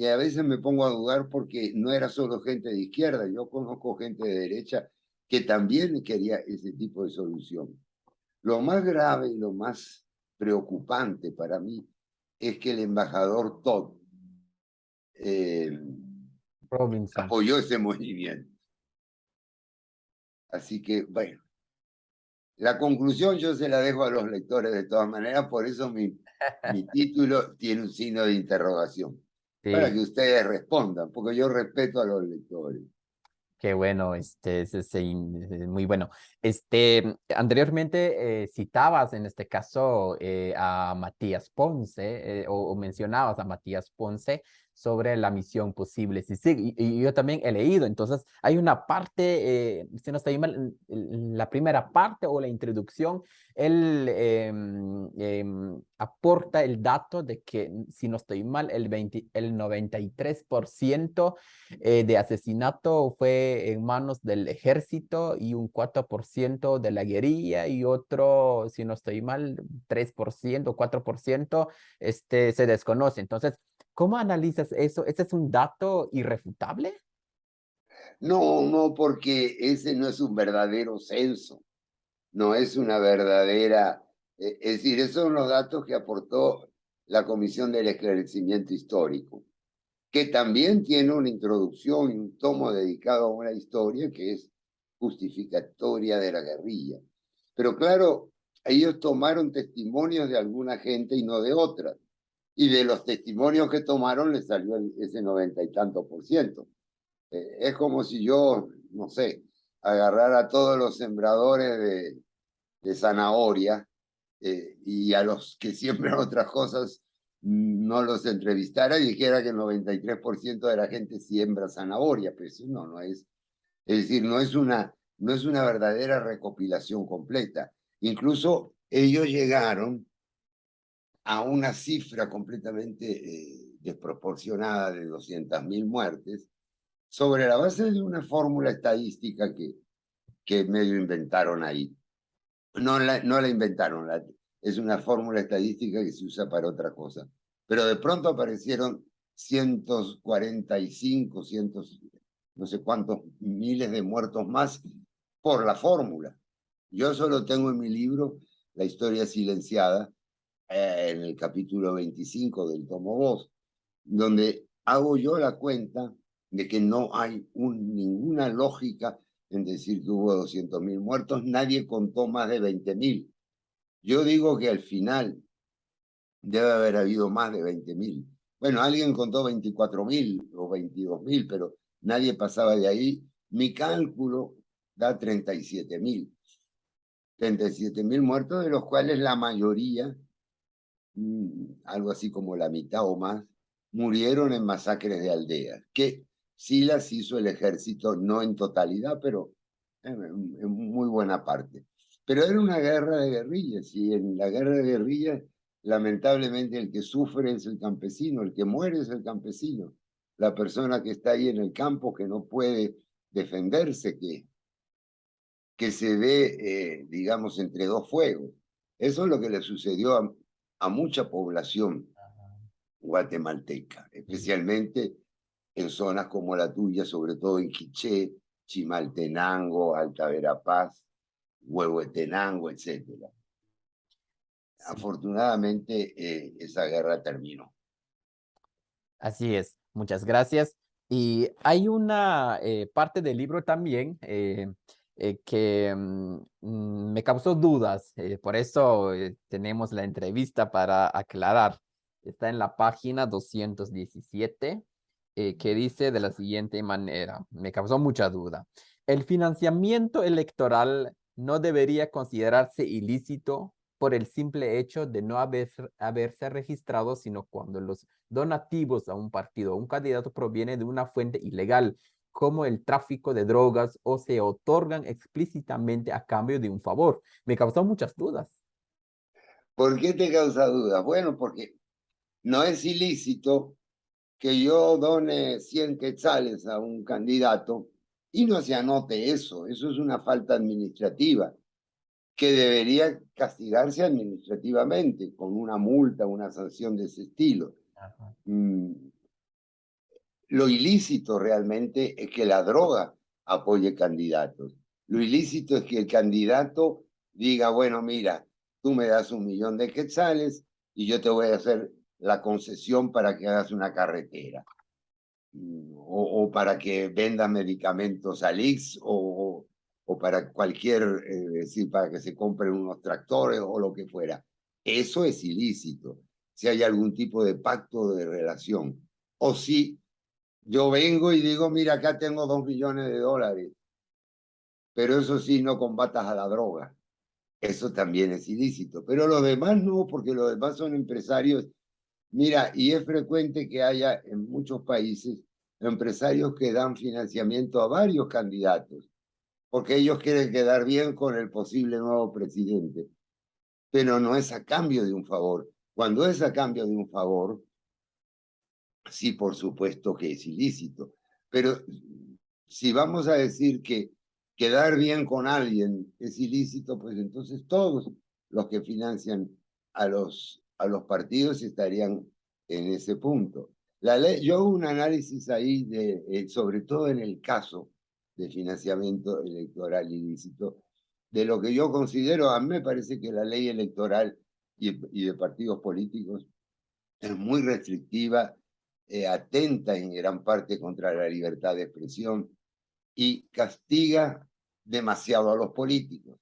a veces me pongo a dudar porque no era solo gente de izquierda, yo conozco gente de derecha que también quería ese tipo de solución. Lo más grave y lo más preocupante para mí es que el embajador Todd eh, Robinson. apoyó ese movimiento. Así que, bueno, la conclusión yo se la dejo a los lectores de todas maneras, por eso mi título tiene un signo de interrogación, para Sí. que ustedes respondan, porque yo respeto a los lectores. Qué bueno, muy bueno. Anteriormente citabas en este caso a Matías Ponce, o mencionabas a Matías Ponce sobre la misión posible. Sí, sí, y yo también he leído. Entonces, hay una parte, si no estoy mal, la primera parte o la introducción, él aporta el dato de que, si no estoy mal, el 93% de asesinato fue en manos del ejército y un 4% de la guerrilla y otro, si no estoy mal, 3%, 4% se desconoce. Entonces, ¿cómo analizas eso? ¿Ese es un dato irrefutable? No, porque ese no es un verdadero censo, no es una verdadera, es decir, esos son los datos que aportó la Comisión del Esclarecimiento Histórico, que también tiene una introducción y un tomo dedicado a una historia que es justificatoria de la guerrilla. Pero claro, ellos tomaron testimonios de alguna gente y no de otra. Y de los testimonios que tomaron les salió ese 90 y tanto%. Es como si yo, no sé, agarrara a todos los sembradores de zanahoria y a los que siembran otras cosas no los entrevistara y dijera que el 93% de la gente siembra zanahoria, pero eso no es decir, no es una verdadera recopilación completa. Incluso ellos llegaron a una cifra completamente desproporcionada de 200.000 muertes sobre la base de una fórmula estadística que medio inventaron ahí. No la inventaron, es una fórmula estadística que se usa para otra cosa. Pero de pronto aparecieron 145, no sé cuántos miles de muertos más por la fórmula. Yo solo tengo en mi libro La historia silenciada, en el capítulo 25 del tomo 2, donde hago yo la cuenta de que no hay ninguna lógica en decir que hubo 200.000 muertos, nadie contó más de 20.000. Yo digo que al final debe haber habido más de 20.000. Bueno, alguien contó 24.000 o 22.000, pero nadie pasaba de ahí. Mi cálculo da 37.000. 37.000 muertos, de los cuales la mayoría, algo así como la mitad o más, murieron en masacres de aldeas, que sí las hizo el ejército, no en totalidad, pero en muy buena parte. Pero era una guerra de guerrillas, y en la guerra de guerrillas, lamentablemente, el que sufre es el campesino, el que muere es el campesino, la persona que está ahí en el campo, que no puede defenderse, que se ve, digamos, entre dos fuegos. Eso es lo que le sucedió a mucha población guatemalteca, Sí. especialmente en zonas como la tuya, sobre todo en Quiché, Chimaltenango, Alta Verapaz, Huehuetenango, etcétera. Sí. Afortunadamente, esa guerra terminó. Así es, muchas gracias. Y hay una parte del libro también que me causó dudas, por eso tenemos la entrevista para aclarar. Está en la página 217, que dice de la siguiente manera, me causó mucha duda. El financiamiento electoral no debería considerarse ilícito por el simple hecho de no haberse registrado, sino cuando los donativos a un partido o un candidato proviene de una fuente ilegal, como el tráfico de drogas o se otorgan explícitamente a cambio de un favor. Me causó muchas dudas. ¿Por qué te causa dudas? Bueno, porque no es ilícito que yo done 100 quetzales a un candidato y no se anote eso. Eso es una falta administrativa que debería castigarse administrativamente con una multa, una sanción de ese estilo. Ajá. Mm, Lo ilícito realmente es que la droga apoye candidatos. Lo ilícito es que el candidato diga, bueno, mira, tú me das 1 millón de quetzales y yo te voy a hacer la concesión para que hagas una carretera. O para que venda medicamentos al IX o para cualquier, decir, para que se compren unos tractores o lo que fuera. Eso es ilícito, si hay algún tipo de pacto de relación. O si yo vengo y digo, mira, acá tengo 2 millones de dólares, pero eso sí, no combatas a la droga. Eso también es ilícito. Pero los demás no, porque los demás son empresarios. Mira, y es frecuente que haya en muchos países empresarios que dan financiamiento a varios candidatos, porque ellos quieren quedar bien con el posible nuevo presidente, pero no es a cambio de un favor. Cuando es a cambio de un favor, sí, por supuesto que es ilícito, pero si vamos a decir que quedar bien con alguien es ilícito, pues entonces todos los que financian a los partidos estarían en ese punto. La ley, yo hago un análisis ahí, sobre todo en el caso de financiamiento electoral ilícito, de lo que yo considero, a mí me parece que la ley electoral y de partidos políticos es muy restrictiva, atenta en gran parte contra la libertad de expresión y castiga demasiado a los políticos.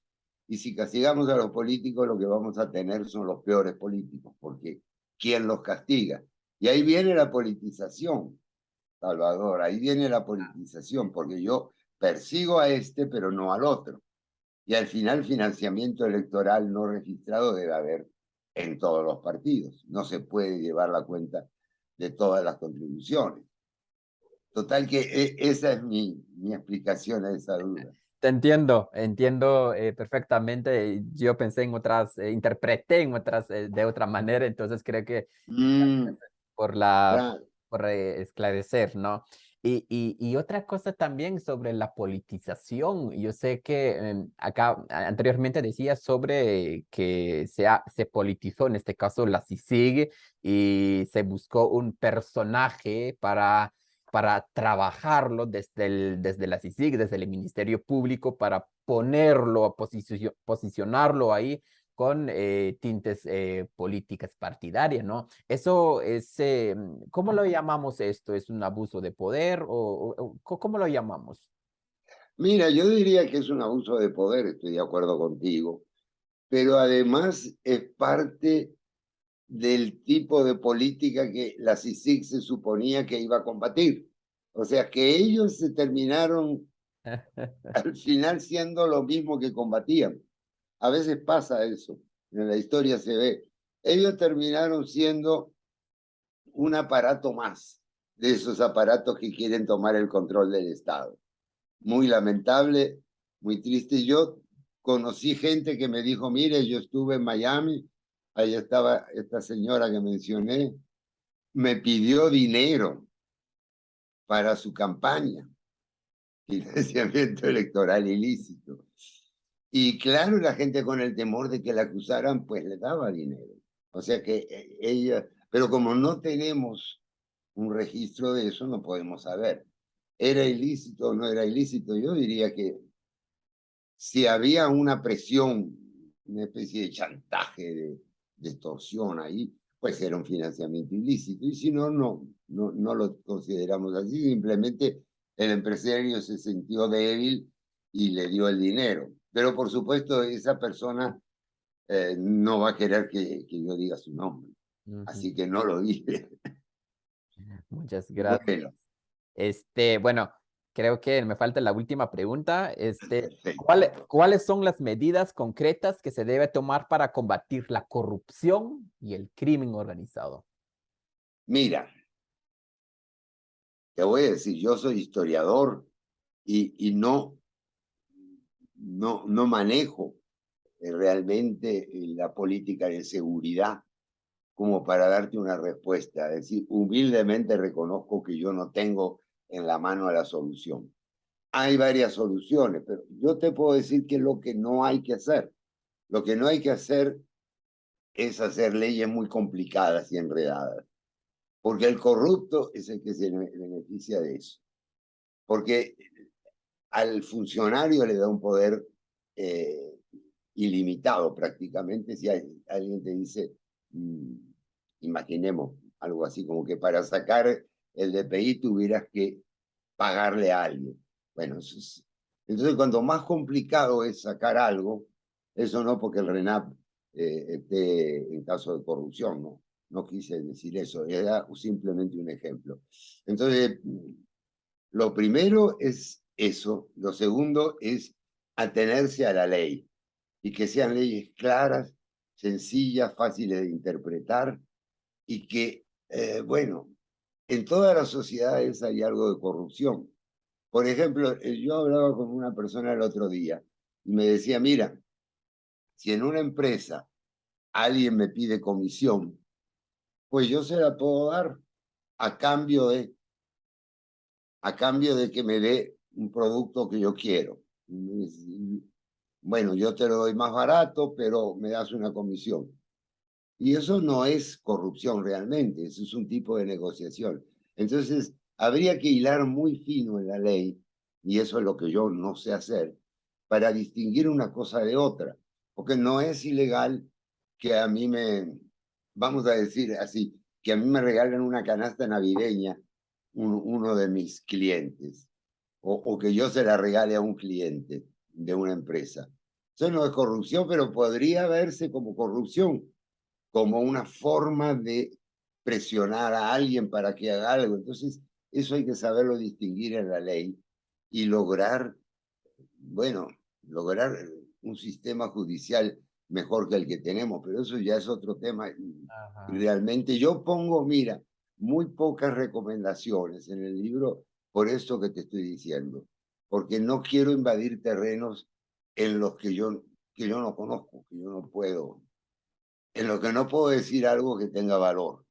Y si castigamos a los políticos, lo que vamos a tener son los peores políticos, porque ¿quién los castiga? Y ahí viene la politización, Salvador, ahí viene la politización, porque yo persigo a este, pero no al otro. Y al final, financiamiento electoral no registrado debe haber en todos los partidos. No se puede llevar la cuenta de todas las contribuciones. Total que esa es mi explicación a esa duda. Te entiendo, entiendo perfectamente. Yo pensé en otras, interpreté en otras de otra manera, entonces creo que Mm, por la, claro. por esclarecer, ¿no? Y otra cosa también sobre la politización. Yo sé que acá anteriormente decía sobre que se politizó, en este caso la CICIG, y se buscó un personaje para trabajarlo desde la CICIG, desde el Ministerio Público, para ponerlo, posicionarlo ahí con tintes políticas partidarias, ¿no? Eso es, ¿cómo lo llamamos esto? ¿Es un abuso de poder o cómo lo llamamos? Mira, yo diría que es un abuso de poder, estoy de acuerdo contigo, pero además es parte del tipo de política que la CICIG se suponía que iba a combatir. O sea, que ellos se terminaron al final siendo lo mismo que combatían. A veces pasa eso, en la historia se ve. Ellos terminaron siendo un aparato más de esos aparatos que quieren tomar el control del Estado. Muy lamentable, muy triste. Yo conocí gente que me dijo, mire, yo estuve en Miami, ahí estaba esta señora que mencioné, me pidió dinero para su campaña, financiamiento electoral ilícito. Y claro, la gente con el temor de que la acusaran, pues le daba dinero. O sea que ella, pero como no tenemos un registro de eso, no podemos saber. ¿Era ilícito o no era ilícito? Yo diría que si había una presión, una especie de chantaje, de extorsión ahí, pues era un financiamiento ilícito. Y si no, no lo consideramos así. Simplemente el empresario se sintió débil y le dio el dinero. Pero por supuesto, esa persona no va a querer que yo diga su nombre. Ujú. Así que no lo dije. Muchas gracias. Bueno, Bueno, creo que me falta la última pregunta. perfecto. ¿Cuáles son las medidas concretas que se debe tomar para combatir la corrupción y el crimen organizado? Mira, te voy a decir, yo soy historiador y no manejo realmente la política de seguridad como para darte una respuesta. Es decir, humildemente reconozco que yo no tengo en la mano la solución. Hay varias soluciones, pero yo te puedo decir que lo que no hay que hacer. Lo que no hay que hacer es hacer leyes muy complicadas y enredadas, porque el corrupto es el que se beneficia de eso. Porque al funcionario le da un poder ilimitado prácticamente. Si alguien te dice, imaginemos algo así como que para sacar el DPI tuvieras que pagarle a alguien. Bueno, entonces cuando más complicado es sacar algo, eso no porque el RENAP esté en caso de corrupción, no quise decir eso, era simplemente un ejemplo. Entonces, lo primero es eso, lo segundo es atenerse a la ley y que sean leyes claras, sencillas, fáciles de interpretar y que, bueno, en todas las sociedades hay algo de corrupción. Por ejemplo, yo hablaba con una persona el otro día y me decía, mira, si en una empresa alguien me pide comisión, pues yo se la puedo dar a cambio de, a cambio de que me dé un producto que yo quiero. Bueno, yo te lo doy más barato, pero me das una comisión. Y eso no es corrupción realmente, eso es un tipo de negociación. Entonces, habría que hilar muy fino en la ley, y eso es lo que yo no sé hacer, para distinguir una cosa de otra. Porque no es ilegal que a mí vamos a decir así, que a mí me regalen una canasta navideña uno de mis clientes, o que yo se la regale a un cliente de una empresa. Eso no es corrupción, pero podría verse como corrupción, como una forma de presionar a alguien para que haga algo. Entonces, eso hay que saberlo distinguir en la ley y lograr, bueno, lograr un sistema judicial mejor que el que tenemos, pero eso ya es otro tema. Y Ajá. realmente yo pongo, mira, muy pocas recomendaciones en el libro por esto que te estoy diciendo, porque no quiero invadir terrenos en los que yo no conozco, que yo no puedo, en lo que no puedo decir algo que tenga valor.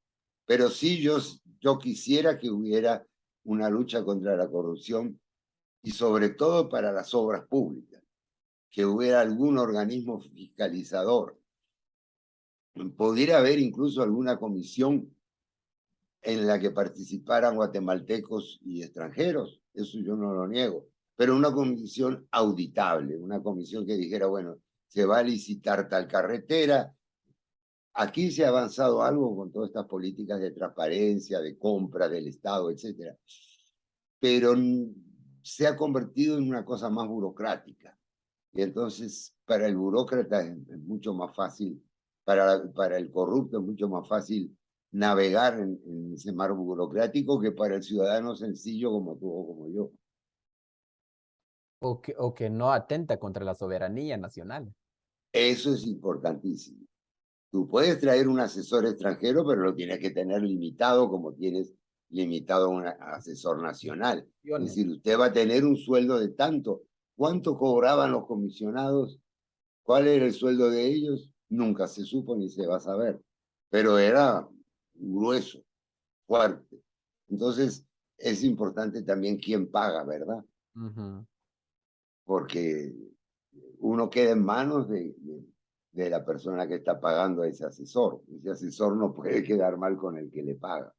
Pero sí yo quisiera que hubiera una lucha contra la corrupción y sobre todo para las obras públicas, que hubiera algún organismo fiscalizador. Pudiera haber incluso alguna comisión en la que participaran guatemaltecos y extranjeros, eso yo no lo niego, pero una comisión auditable, una comisión que dijera, bueno, se va a licitar tal carretera. Aquí se ha avanzado algo con todas estas políticas de transparencia, de compra del Estado, etcétera, pero se ha convertido en una cosa más burocrática. Y entonces, para el burócrata es mucho más fácil, para el corrupto es mucho más fácil navegar en ese mar burocrático que para el ciudadano sencillo como tú o como yo. O que no atenta contra la soberanía nacional. Eso es importantísimo. Tú puedes traer un asesor extranjero, pero lo tienes que tener limitado como tienes limitado a un asesor nacional. Es decir, usted va a tener un sueldo de tanto. ¿Cuánto cobraban los comisionados? ¿Cuál era el sueldo de ellos? Nunca se supo ni se va a saber. Pero era grueso, fuerte. Entonces, es importante también quién paga, ¿verdad? Ujú. Porque uno queda en manos de la persona que está pagando a ese asesor. Ese asesor no puede quedar mal con el que le paga.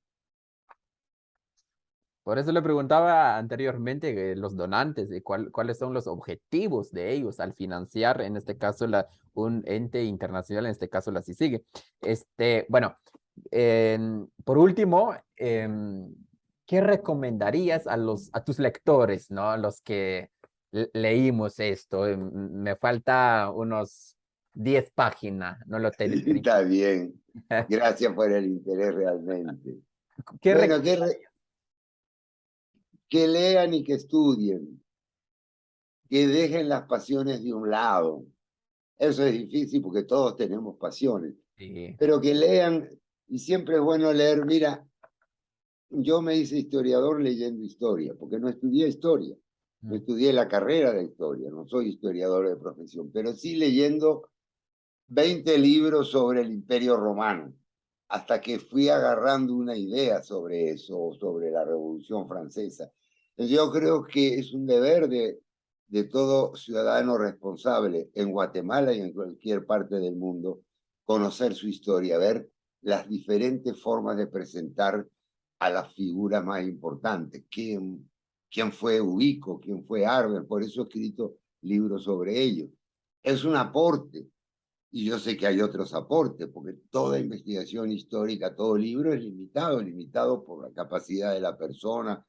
Por eso le preguntaba anteriormente los donantes, de cuáles son los objetivos de ellos al financiar, en este caso, un ente internacional, en este caso la CICIG. Bueno, por último, ¿qué recomendarías a tus lectores, ¿no? A los que leímos esto. Me falta unos 10 páginas, no lo terminé. Está bien. Gracias por el interés realmente. ¿Qué Bueno, recomendarías? que lean y que estudien, que dejen las pasiones de un lado. Eso es difícil porque todos tenemos pasiones, Sí. pero que lean, y siempre es bueno leer. Mira, yo me hice historiador leyendo historia, porque no estudié historia, no Mm. estudié la carrera de historia, no soy historiador de profesión, pero sí leyendo 20 libros sobre el Imperio Romano, hasta que fui agarrando una idea sobre eso, sobre la Revolución Francesa. Entonces yo creo que es un deber de todo ciudadano responsable en Guatemala y en cualquier parte del mundo conocer su historia, ver las diferentes formas de presentar a las figuras más importantes. ¿Quién fue Ubico? ¿Quién fue Arber? Por eso he escrito libros sobre ellos. Es un aporte, y yo sé que hay otros aportes, porque toda investigación histórica, todo libro es limitado, limitado por la capacidad de la persona,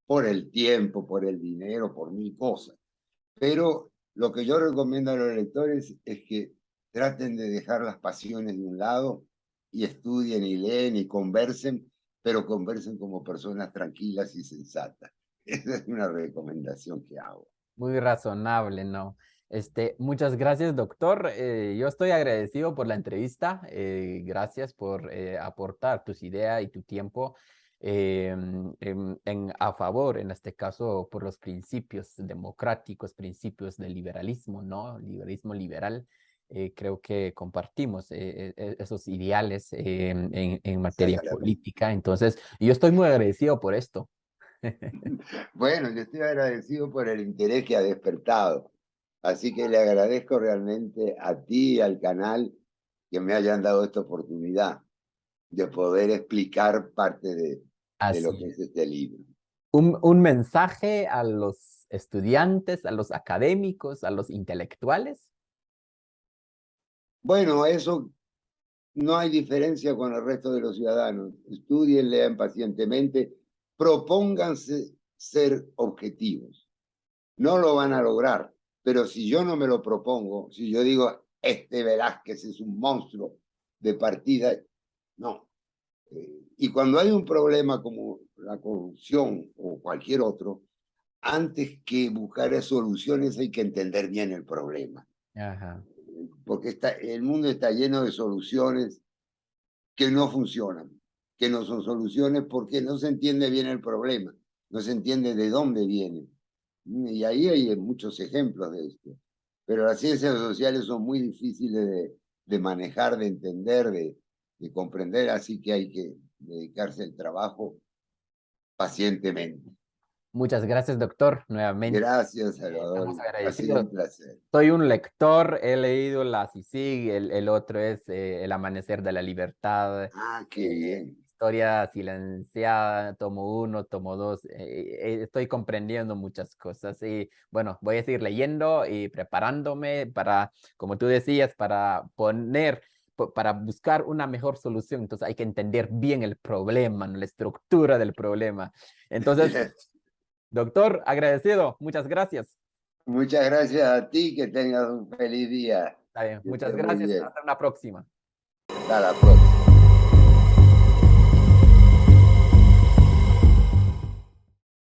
por el tiempo, por el dinero, por mil cosas. Pero lo que yo recomiendo a los lectores es que traten de dejar las pasiones de un lado y estudien y leen y conversen, pero conversen como personas tranquilas y sensatas. Esa es una recomendación que hago. Muy razonable, ¿no? Muchas gracias, doctor. Yo estoy agradecido por la entrevista. Gracias por aportar tus ideas y tu tiempo a favor, en este caso, por los principios democráticos, principios del liberalismo, ¿no? Liberalismo liberal. Creo que compartimos esos ideales en materia Exactamente. política. Entonces, yo estoy muy agradecido por esto. Bueno, yo estoy agradecido por el interés que ha despertado. Así que le agradezco realmente a ti y al canal que me hayan dado esta oportunidad de poder explicar parte de lo Así que es es. este libro. Un mensaje a los estudiantes, a los académicos, a los intelectuales. Bueno, eso no hay diferencia con el resto de los ciudadanos. Estudien, lean pacientemente, propónganse ser objetivos. No lo van a lograr, pero si yo no me lo propongo, si yo digo, este Velázquez es un monstruo de partida, no. Y cuando hay un problema como la corrupción o cualquier otro, antes que buscar soluciones hay que entender bien el problema. Ajá. Porque el mundo está lleno de soluciones que no funcionan, que no son soluciones porque no se entiende bien el problema, no se entiende de dónde viene. Y ahí hay muchos ejemplos de esto. Pero las ciencias sociales son muy difíciles de manejar, de entender, de comprender, así que hay que dedicarse al trabajo pacientemente. Muchas gracias, doctor, nuevamente. Gracias, Salvador. Estamos Ha sido un agradecidos. placer. Soy un lector, he leído la CICIG, el otro es El Amanecer de la Libertad, Ah, qué bien. Historia Silenciada, tomo uno, tomo dos. Estoy comprendiendo muchas cosas y bueno, voy a seguir leyendo y preparándome para, como tú decías, para buscar una mejor solución. Entonces hay que entender bien el problema, ¿no? La estructura del problema. Entonces, doctor, agradecido, muchas gracias. Muchas gracias a ti, que tengas un feliz día. Está bien, Que muchas estés muy gracias. bien. Hasta una próxima. Hasta la próxima.